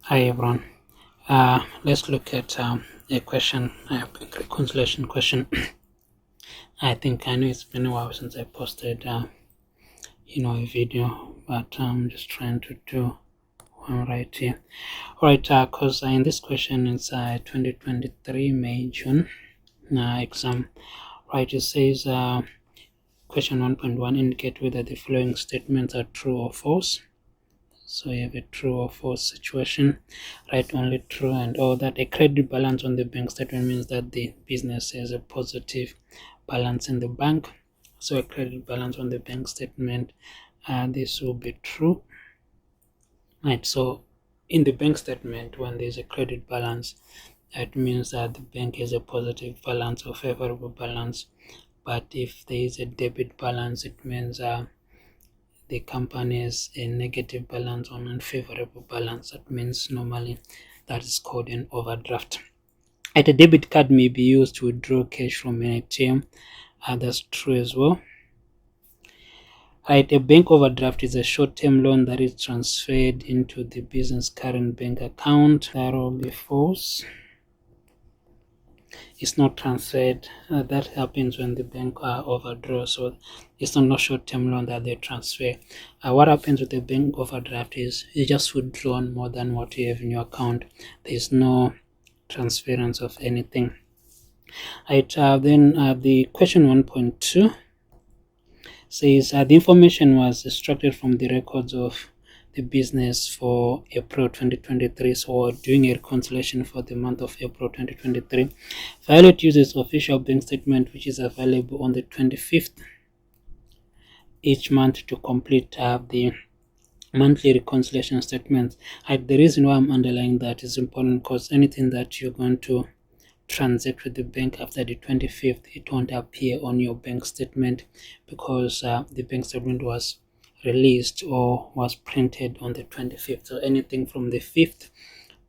Hi everyone. Let's look at a question, a reconciliation question. I think I know it's been a while since I posted, a video, but I'm just trying to do one right here. All right, because in this question it's 2023 May June exam. Right, it says question 1.1 indicate whether the following statements are true or false. So you have a true or false situation, right? Only true and all that. A credit balance on the bank statement means that the business has a positive balance in the bank. So a credit balance on the bank statement, this will be true, right? So in the bank statement, when there's a credit balance, that means that the bank has a positive balance or favorable balance. But if there is a debit balance, it means the company has a negative balance or unfavorable balance. That means normally that is called an overdraft. A debit card may be used to withdraw cash from an ATM. That's true as well. A bank overdraft is a short-term loan that is transferred into the business current bank account. That will be false. It's not transferred. That happens when the bank overdraws, so it's not a short-term loan that they transfer. What happens with the bank overdraft is you just withdrawn more than what you have in your account. There's no transference of anything. Right, then the question 1.2 says the information was extracted from the records of the business for April 2023. So doing a reconciliation for the month of April 2023. Violet uses official bank statement which is available on the 25th each month to complete the monthly reconciliation statements. The reason why I'm underlining that is important because anything that you're going to transact with the bank after the 25th, it won't appear on your bank statement because the bank statement was released or was printed on the 25th. So anything from the 5th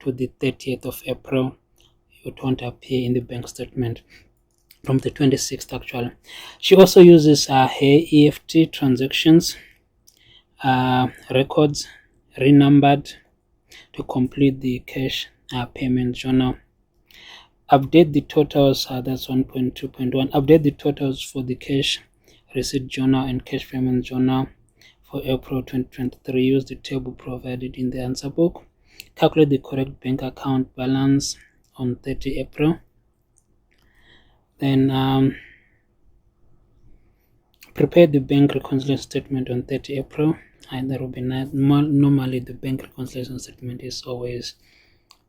to the 30th of April, it won't appear in the bank statement. From the 26th actually. She also uses her EFT transactions records renumbered to complete the cash payment journal. Update the totals, that's 1.2.1. Update the totals for the cash receipt journal and cash payment journal for April 2023. Use the table provided in the answer book. Calculate the correct bank account balance on 30 April. Then prepare the bank reconciliation statement on 30 April. And that will be normally the bank reconciliation statement is always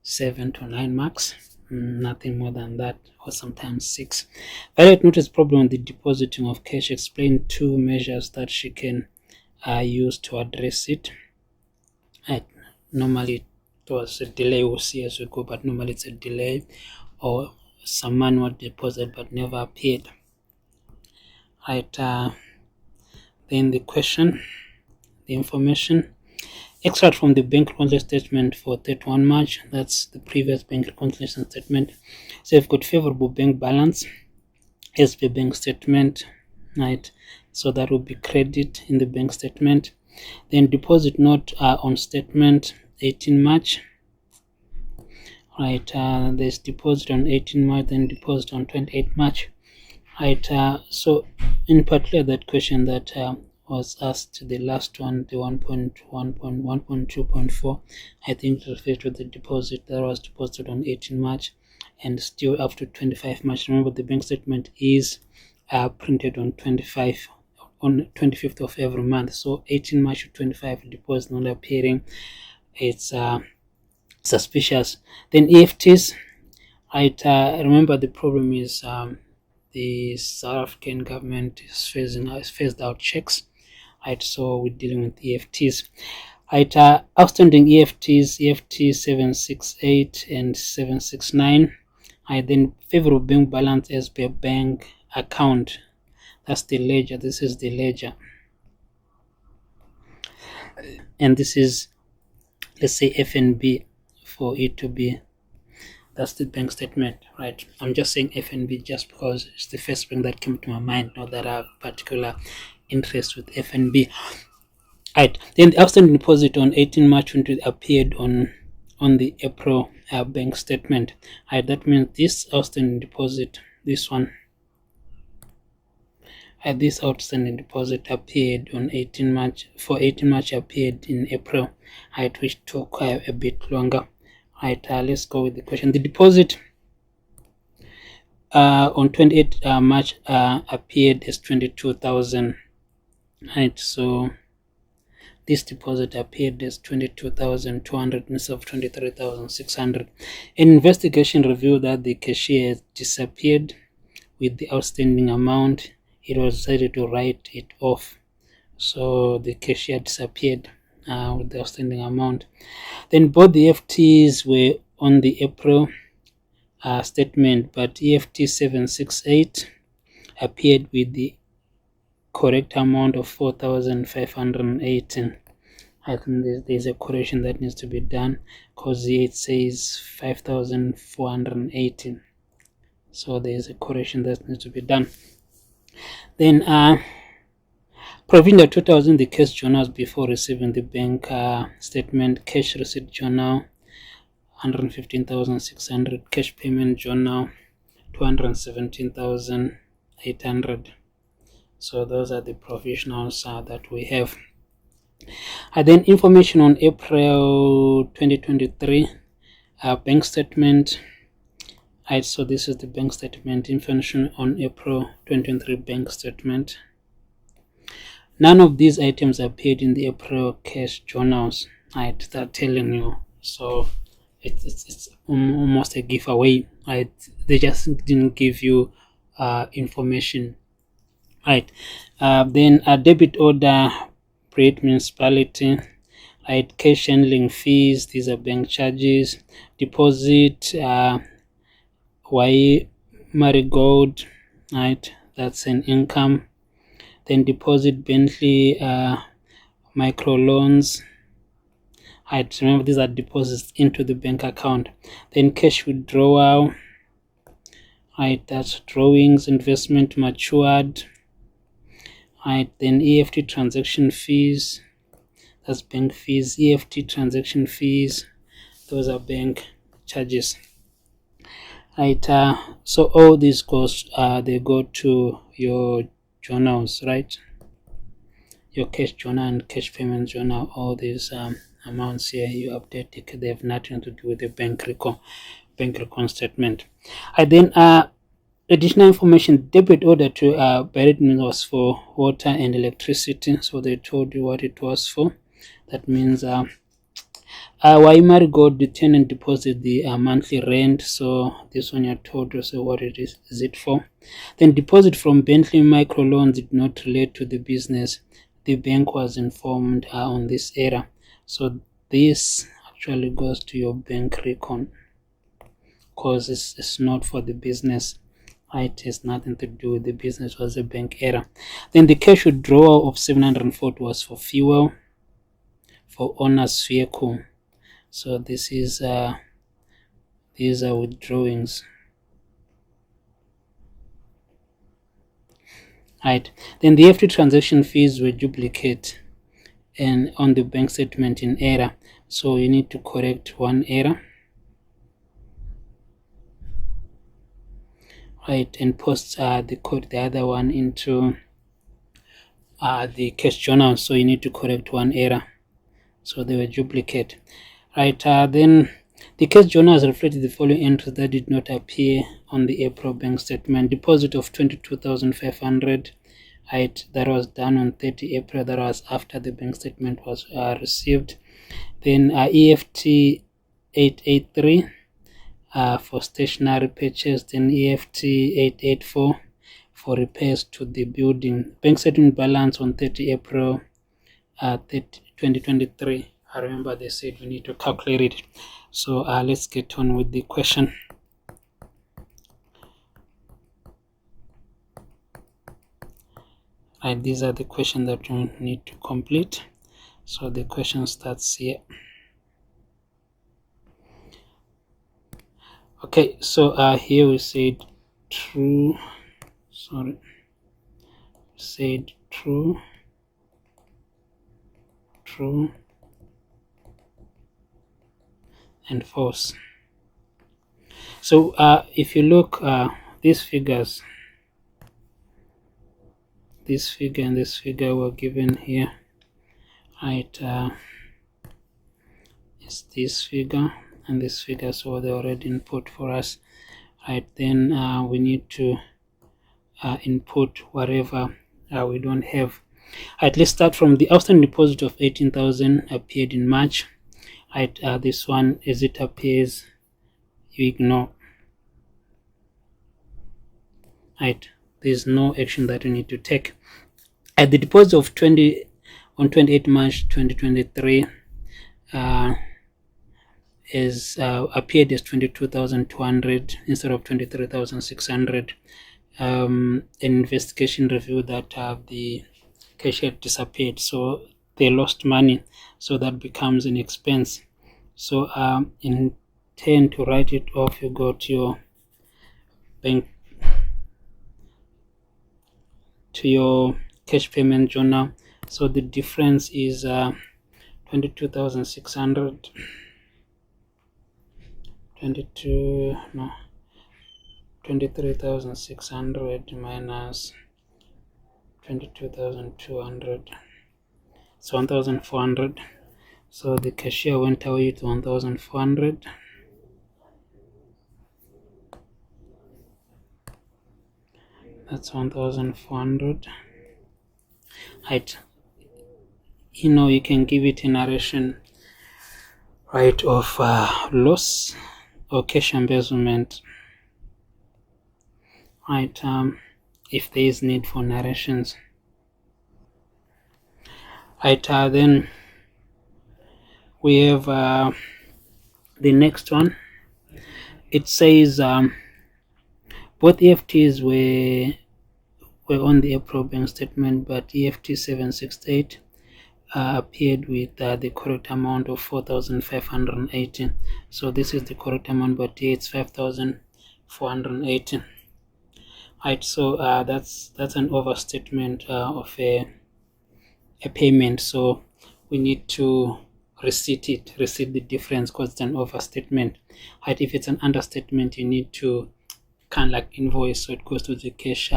7 to 9 marks. Nothing more than that, or sometimes 6. Violet noticed problem with the depositing of cash. Explain 2 measures that she can use to address it. Normally it was a delay, we'll see as we go, but normally it's a delay or some manual deposit but never appeared. Then the question, the information. Extract from the bank reconciliation statement for 31 March. That's the previous bank reconciliation statement. So you've got favorable bank balance, SP bank statement, right? So that will be credit in the bank statement. Then deposit note on statement 18 March. Right, there's deposit on 18 March, then deposit on 28 March. Right, so in particular that question that was asked, the last one, the 1.1.1.2.4, I think it refers to the deposit that was deposited on 18 March and still up to 25 March. Remember, the bank statement is printed on 25th of every month. So 18 March to 25 deposit not appearing. It's suspicious. Then EFTs, right? Remember the problem is the South African government is phased out checks, right? So we're dealing with EFTs. Right, outstanding EFTs, EFT 768 and 769. Right, then favorable bank balance as per bank account. That's the ledger. This is the ledger, and this is, let's say, FNB for it to be. That's the bank statement, right? I'm just saying FNB just because it's the first bank that came to my mind, not that I have particular interest with FNB. Right, then the outstanding deposit on 18 March 20 appeared on on the April bank statement. That means this outstanding deposit, this one, this outstanding deposit appeared on 18 March. For 18 March appeared in April, which took a bit longer. Let's go with the question. The deposit on 28 March appeared as 22,000. So this deposit appeared as 22,200 instead of 23,600. An investigation revealed that the cashier has disappeared with the outstanding amount. It was decided to write it off. So the cashier disappeared with the outstanding amount. Then both the EFTs were on the April statement, but EFT 768 appeared with the correct amount of 4,518. I think there's a correction that needs to be done, because here it says 5,418. So there's a correction that needs to be done. Then proving the totals in the cash journals before receiving the bank statement. Cash receipt journal 115,600, cash payment journal 217,800. So those are the provisionals that we have. Then information on April 2023 bank statement. So this is the bank statement information on April 2023 bank statement. None of these items appeared in the April cash journals. They're telling you. So it's almost a giveaway. They just didn't give you information. Then a debit order, Breed municipality. Cash handling fees. These are bank charges. Deposit. Y Marigold. That's an income. Then deposit Bentley micro loans. Remember, these are deposits into the bank account. Then cash withdrawal. That's drawings, investment matured. Then EFT transaction fees. That's bank fees. EFT transaction fees. Those are bank charges. So all these costs they go to your journals, right? Your cash journal and cash payment journal. All these amounts here you update it. They have nothing to do with the bank recon statement. Then additional information. Debit order to Beredman was for water and electricity, so they told you what it was for. That means Waimari got the tenant deposit the monthly rent, so this one you're told to say what it is it for. Then deposit from Bentley microloans did not relate to the business. The bank was informed on this error, so this actually goes to your bank recon, because it's not for the business. It has nothing to do with the business. It was a bank error. Then the cash withdrawal of 740 was for fuel for owner's vehicle. So this is these are withdrawings. Then the EFT transaction fees were duplicate and on the bank statement in error. So you need to correct one error. And post the other one into the cash journal. So you need to correct one error. So they were duplicate. Then the cash journal has reflected the following entries that did not appear on the April bank statement. Deposit of 22,500. That was done on 30 April. That was after the bank statement was received. Then EFT 883 for stationary purchase. Then EFT 884 for repairs to the building. Bank statement balance on 30 April 2023. I remember they said we need to calculate it. So let's get on with the question. These are the questions that you need to complete. So the question starts here. Okay, so here we said true. Said true. and false. So if you look these figures, this figure and this figure were given here, right? It's this figure and this figure, so they already input for us, right? Then we need to input whatever we don't have. Right, let's start from the outstanding deposit of 18,000 appeared in March. Right, this one, as it appears, you ignore. Right, there's no action that you need to take. At the deposit of 28 March 2023 is appeared as 22,200 instead of 23,600. An investigation revealed that the cash had disappeared, so they lost money, so that becomes an expense. So intend to write it off. You go to your bank, to your cash payment journal. So the difference is 22,600 23,600 minus 22,200. It's 1,400. So the cashier went away to 1,400. That's 1,400. Right. You can give it a narration, right, of loss or cash embezzlement. Right. If there is need for narrations. Right. Then we have the next one. It says both EFTs were on the April bank statement, but EFT 768 appeared with the correct amount of 4,580. So this is the correct amount, but here it's 5,480. Right. So that's an overstatement of a payment. So we need to receipt the difference, because it's an overstatement. Right. If it's an understatement, you need to kind of like invoice, so it goes to the cash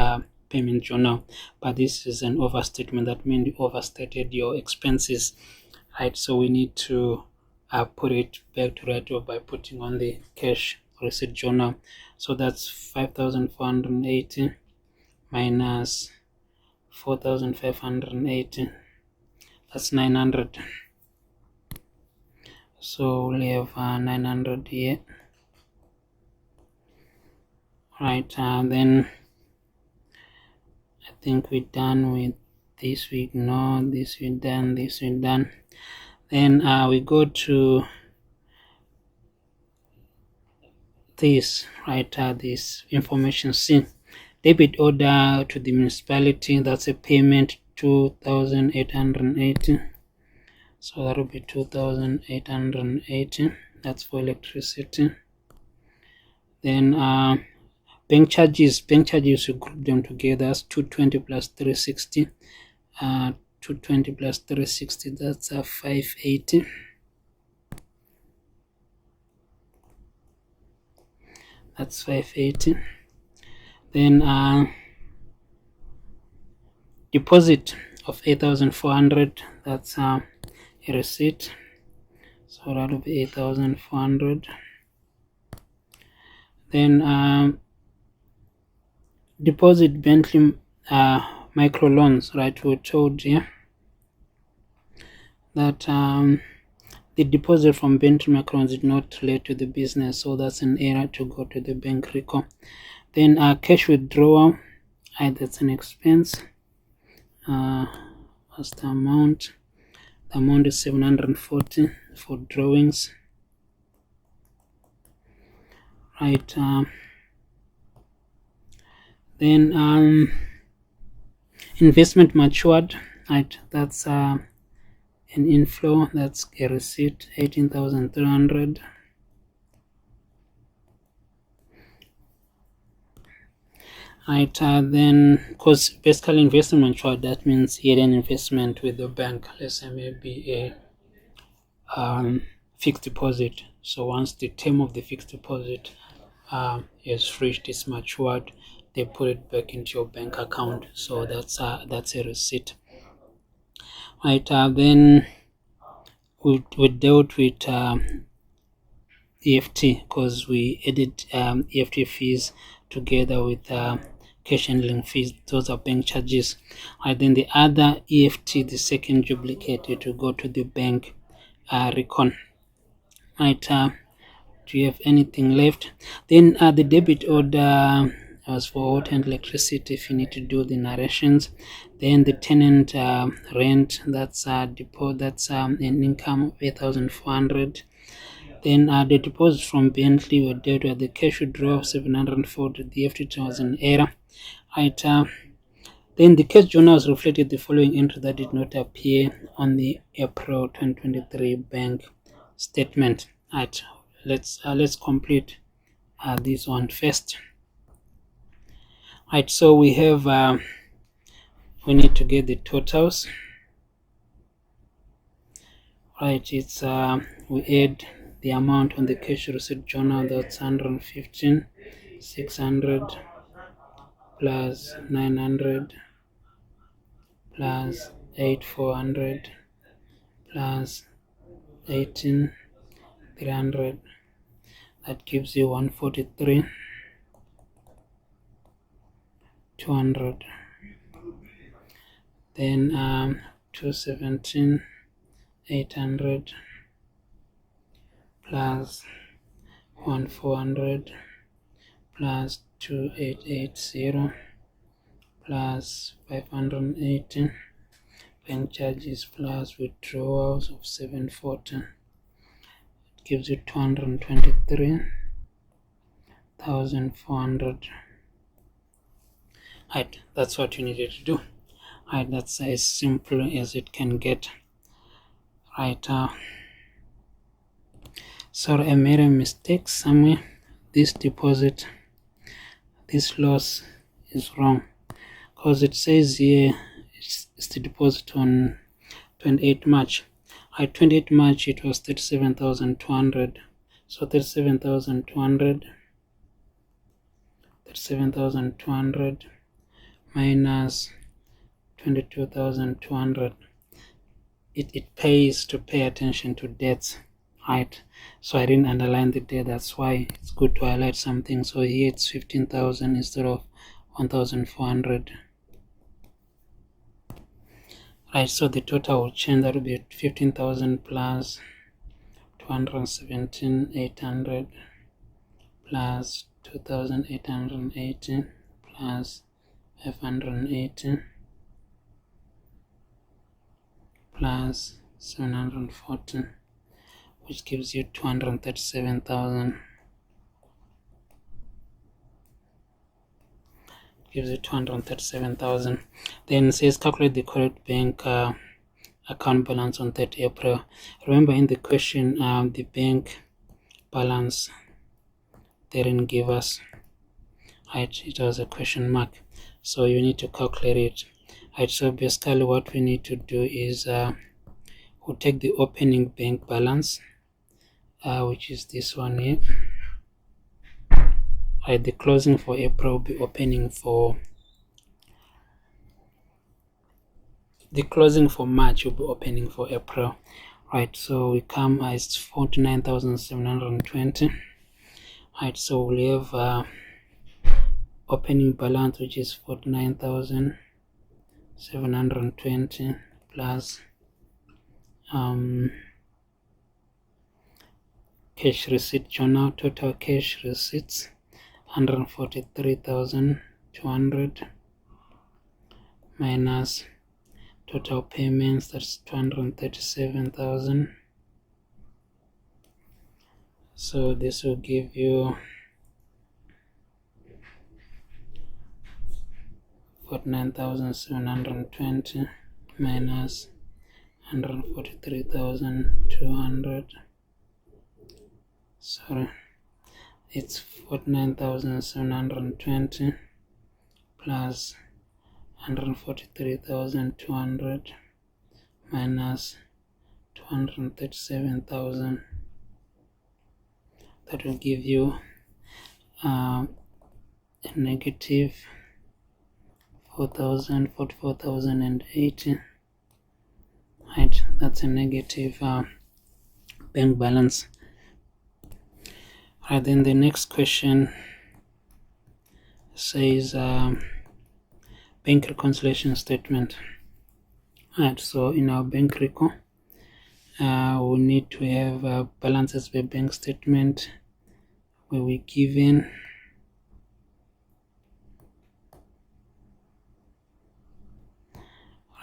payment journal. But this is an overstatement. That means you overstated your expenses. Right. So we need to put it back to write off by putting on the cash receipt journal. So that's 5,480 minus 4,580. That's 900. So we'll have 900 here. Right. Then I think we're done with this. We ignore this. We're done. This we're done. Then we go to this, right? This information C, debit order to the municipality. That's a payment 2,880. So that will be 2,880. That's for electricity. Then bank charges, you group them together as 220 plus 360. 220 plus 360, that's 580. That's 580. Then deposit of 8,400, that's a receipt. So that will be 8,400. Then deposit Bentley micro loans, right? We're told here that the deposit from Bentley micro loans did not relate to the business, so that's an error to go to the bank record. Then cash withdrawal, that's an expense. What's the amount? The amount is 740 for drawings. Right. Then investment matured, right? That's an inflow. That's a receipt, 18,300. Right. Then, because basically investment matured, that means he had an investment with the bank. Let's say maybe a fixed deposit. So once the term of the fixed deposit has reached its matured, they put it back into your bank account. So that's a receipt. Right, then we dealt with EFT because we added EFT fees together with cash handling fees. Those are bank charges. And then the other EFT, the second duplicate, to go to the bank recon. Right, do you have anything left? Then the debit order was for water and electricity if you need to do the narrations. Then the tenant rent, that's that's an income of 8,400. Then the deposit from Bentley were dealt with. The cash withdrawal of 740. The FT was an error. Right. Then the cash journals reflected the following entry that did not appear on the April 2023 bank statement. Right. Let's complete this one first. Right. So we have we need to get the totals. Right. It's we add the amount on the cash receipt journal, that's 115, 600 plus 900 plus 8400 plus 18 300. That gives you 143 200. Then 217 800 plus 1400 plus 2880 plus 580 bank charges plus withdrawals of 740. It gives you 223,400. Right, that's what you needed to do. Right, that's as simple as it can get. Right, sorry, I made a mistake somewhere. This deposit, this loss is wrong, because it says here it's the deposit on 28 March. At 28 March it was 37,200. So 37,200 minus 22,200. It pays to pay attention to dates, right? So I didn't underline the date. That's why it's good to highlight something. So here it's 15,000 instead of 1,400. Right, so the total will change. That will be 15,000 plus 217,800 plus 2,880 plus 580 plus 740, which gives you 237,000. Gives you 237,000. Then it says calculate the correct bank account balance on 30 April. Remember in the question, the bank balance they didn't give us, right? It was a question mark, so you need to calculate it. Right, so basically what we need to do is we'll take the opening bank balance, which is this one here. Right, the closing for April will be opening for the closing for March will be opening for April. Right, so we come as 49,720. Right, so we have opening balance, which is 49,720 plus cash receipt journal, total cash receipts 143,200 minus total payments, that's 237,000. So this will give you 49,720 minus 143,200. Sorry, it's 49,720 plus 143,200 minus 237,000. that will give you a negative 44,080. Right, that's a negative bank balance. Right, then the next question says bank reconciliation statement. Right, so in our bank reco, we need to have balances by bank statement where we given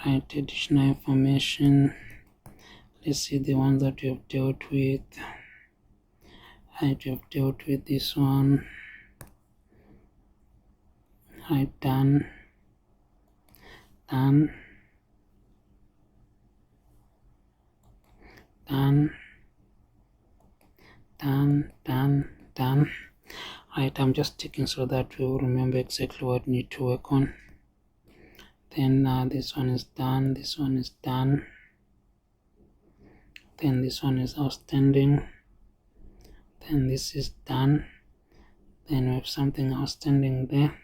right additional information. Let's see the ones that we have dealt with. Right, we have dealt with this one. Right, done. Right, I'm just checking so that we will remember exactly what we need to work on. Then this one is done, this one is done, then this one is outstanding, then this is done, then we have something outstanding there.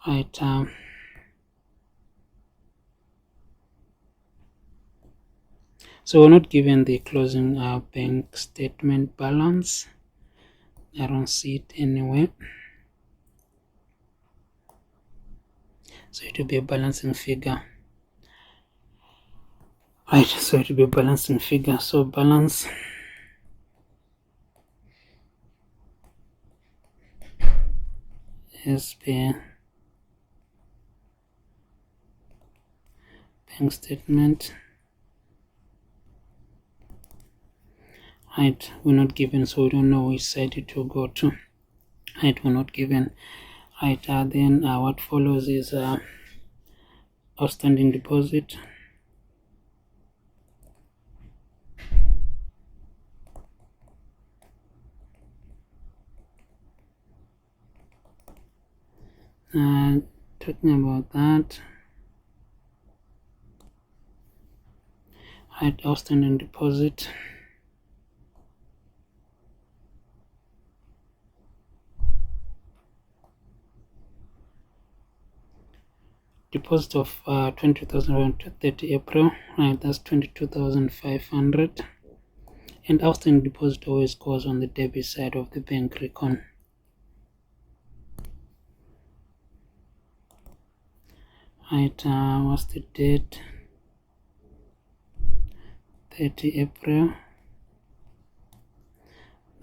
Right, so we're not given the closing bank statement balance. I don't see it anywhere. So it will be a balancing figure. Right, so it will be a balancing figure. So balance SB bank statement. Right, we're not given, so we don't know which side it will go to. Right, we're not given. Right, then what follows is outstanding deposit. Talking about that, right, outstanding deposit. Deposit of 20,000 to 30 April, right, that's 22,500. And outstanding deposit always goes on the debit side of the bank recon. Right, what's the date? 30 April.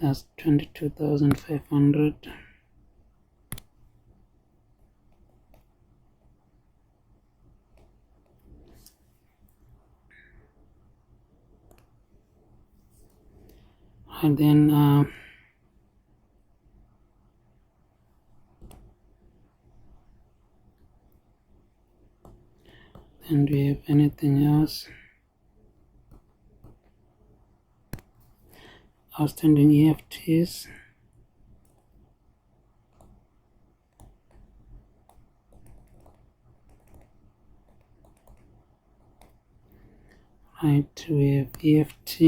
That's 22,500. And then do we have anything else? Outstanding EFTs. Right, we have EFT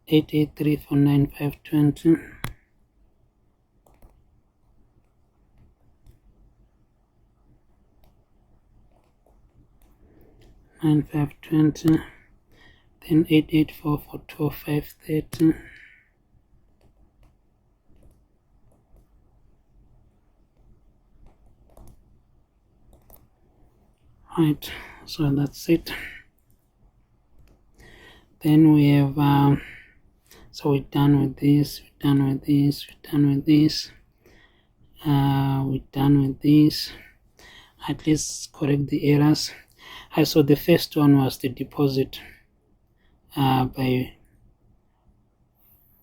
88349,520. $9,520, then 88442,530. Right, so that's it. Then we have so we're done with this, we're done with this, we're done with this, we're done with this. At least correct the errors. So the first one was the deposit by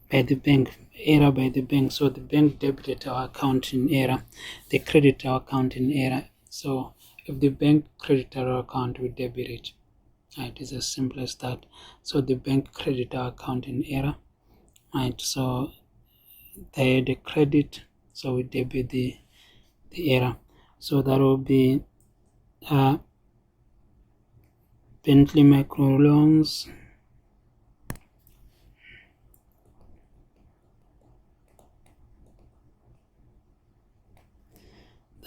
the bank, error by the bank. So the bank debited our account in error, they credit our account in error. So if the bank credit our account, we debit it. Right, it's as simple as that. So the bank credit our account in error. Right, so they had a credit, so we debit the error. So that will be Bentley microloans,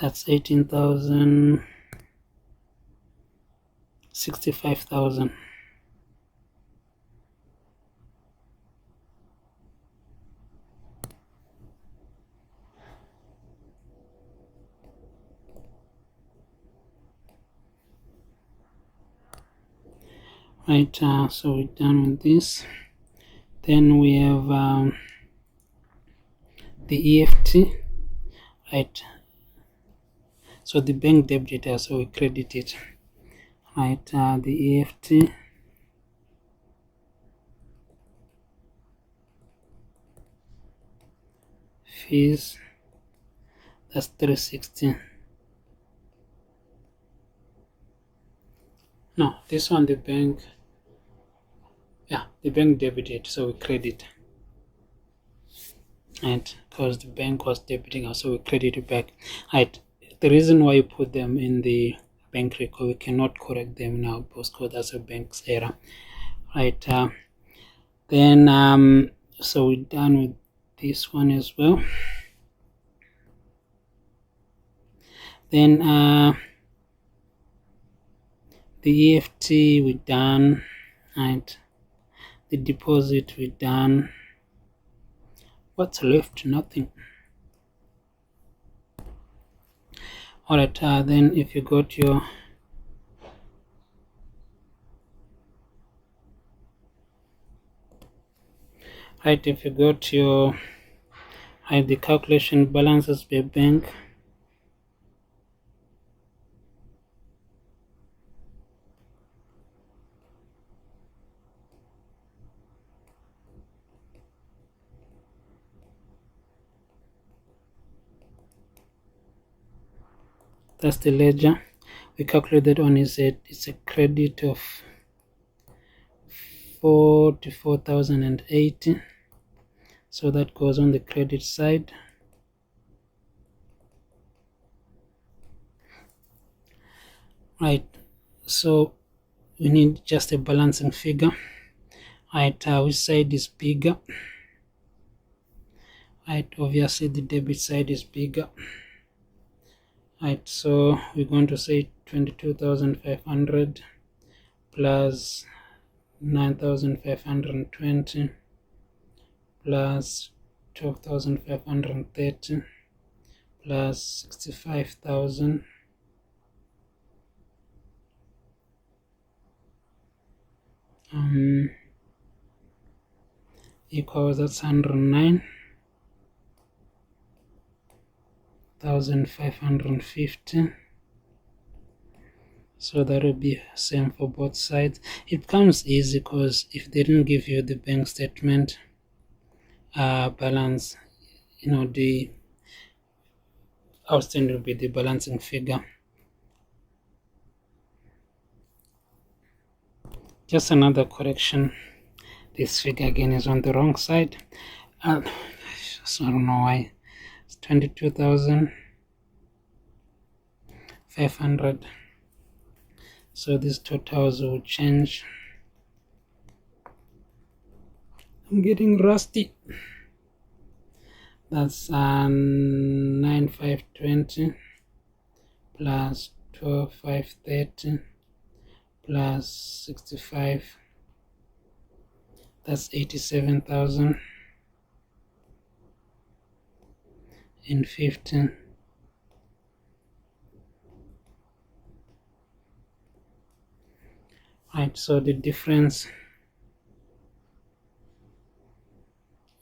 That's 18,000, 65,000. Right, so we're done with this. Then we have the EFT, right? So the bank debit details, so we credit it, right? The EFT, fees, that's 360. No, this one the bank, yeah, the bank debited, so we credit, right? Because the bank was debiting us, so we credit it back, right? The reason why you put them in the bank record, we cannot correct them now because that's a bank's error, right? Then so we're done with this one as well. Then the EFT we're done, right? The deposit we're done. What's left? Nothing. Alright, then if you got your if you got your the calculation balances per bank, that's the ledger. We calculated on it's a credit of 44,080, so that goes on the credit side. Right, so we need just a balancing figure. Right, which side is bigger? Right, obviously the debit side is bigger. Right, so we're going to say 22,500 plus 9,520 plus 12,530 plus 65,000 equals, that's 109,550. So that will be same for both sides. It becomes easy because if they didn't give you the bank statement balance, the outstanding will be the balancing figure. Just another correction, this figure again is on the wrong side. So I don't know why. It's 22,500. So these totals will change. I'm getting rusty. That's 9,520 plus 12,530 plus 65. That's 87,050. Right, so the difference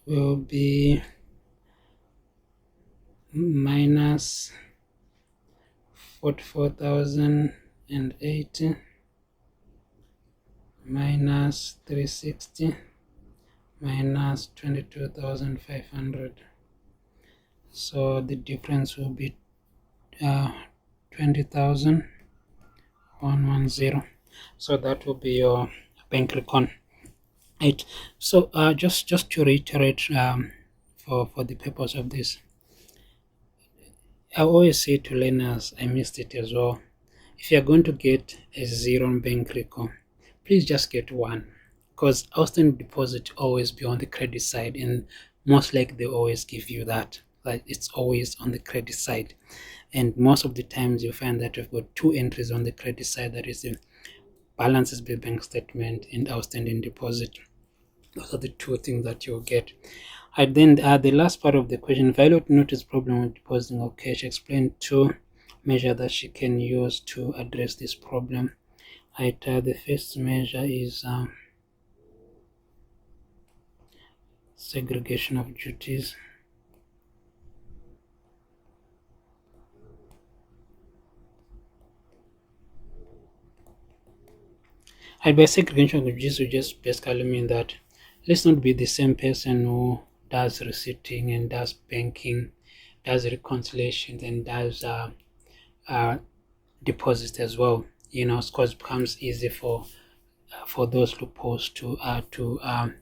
will be minus 44,080 minus 360 minus 22,500. So the difference will be 20,110. So that will be your bank recon. Right. So just to reiterate, for the purpose of this, I always say to learners, I missed it as well, if you're going to get a zero on bank recon, please just get one, because outstanding deposit always be on the credit side, and most likely they always give you that. like it's always on the credit side. And most of the times you find that we've got two entries on the credit side, that is the balances by bank statement and outstanding deposit. Those are the two things that you'll get. And then the last part of the question, Violet noticed problem with depositing of cash. Explain two measures that she can use to address this problem. Right, the first measure is segregation of duties. And by segregation of duties, we just basically mean that let's not be the same person who does receipting and does banking, does reconciliation, and does uh, deposit as well. Of course, it becomes easy for those loopholes to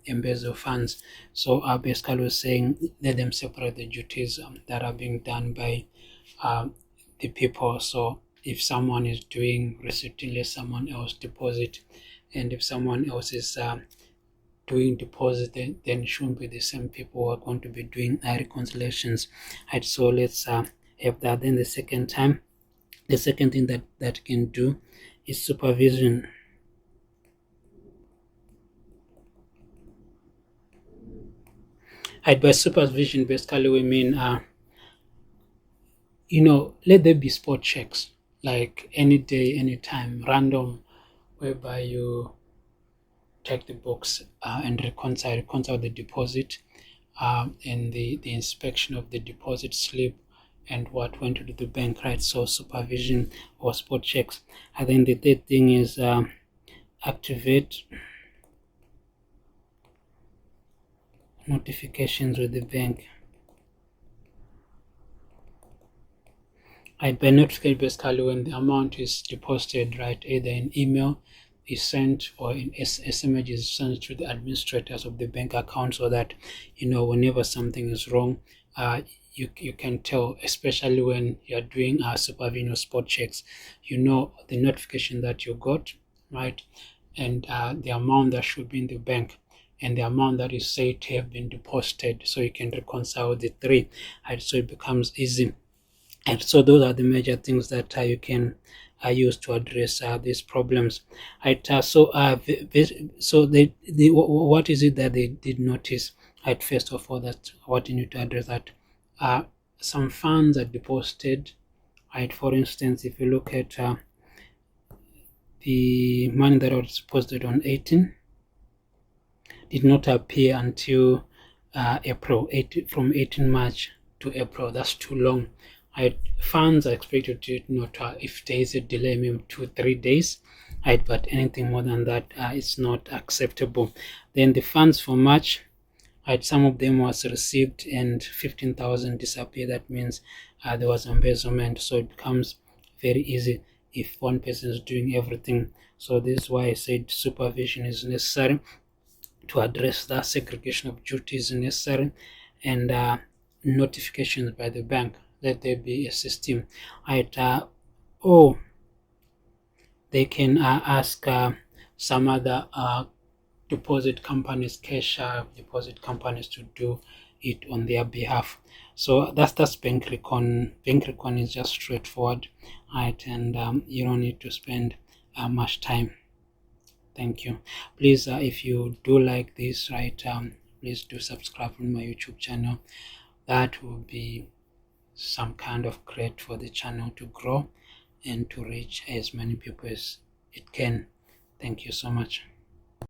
embezzle funds. So basically, we're saying let them separate the duties that are being done by the people. So if someone is doing receipting, let someone else deposit, and if someone else is doing deposit, then it shouldn't be the same people who are going to be doing reconciliations. Right, so let's have that. Then the second thing that you can do is supervision. Right, by supervision, basically we mean let there be spot checks, like any day, anytime, random, whereby you check the books and reconcile the deposit and the inspection of the deposit slip and what went to the bank, right? So supervision or spot checks. And then the third thing is activate notifications with the bank. Right, by notification, basically when the amount is deposited, right, either an email is sent or an SMS is sent to the administrators of the bank account, so that whenever something is wrong, you can tell, especially when you're doing supervision or spot checks, the notification that you got, right, and the amount that should be in the bank and the amount that is said to have been deposited, so you can reconcile the three, right? So it becomes easy. And so those are the major things that you can use to address these problems. Right. What is it that they did notice? Right. First of all, that what you need to address, that some funds are deposited. Right. For instance, if you look at the money that was deposited on 18, did not appear until April, from 18 March to April. That's too long. Right, funds are expected to if there is a delay, maybe 2-3 days, right, but anything more than that is not acceptable. Then the funds for March, right, some of them was received and 15,000 disappeared. That means there was embezzlement. So it becomes very easy if one person is doing everything. So this is why I said supervision is necessary to address that. Segregation of duties is necessary, and notifications by the bank. Let there be a system, right? Or they can ask some other deposit companies, cash deposit companies, to do it on their behalf. So that's bank recon. Bank recon is just straightforward, right? And you don't need to spend much time. Thank you. Please, if you do like this, right, please do subscribe on my YouTube channel. That will be some kind of great for the channel to grow and to reach as many people as it can. Thank you so much.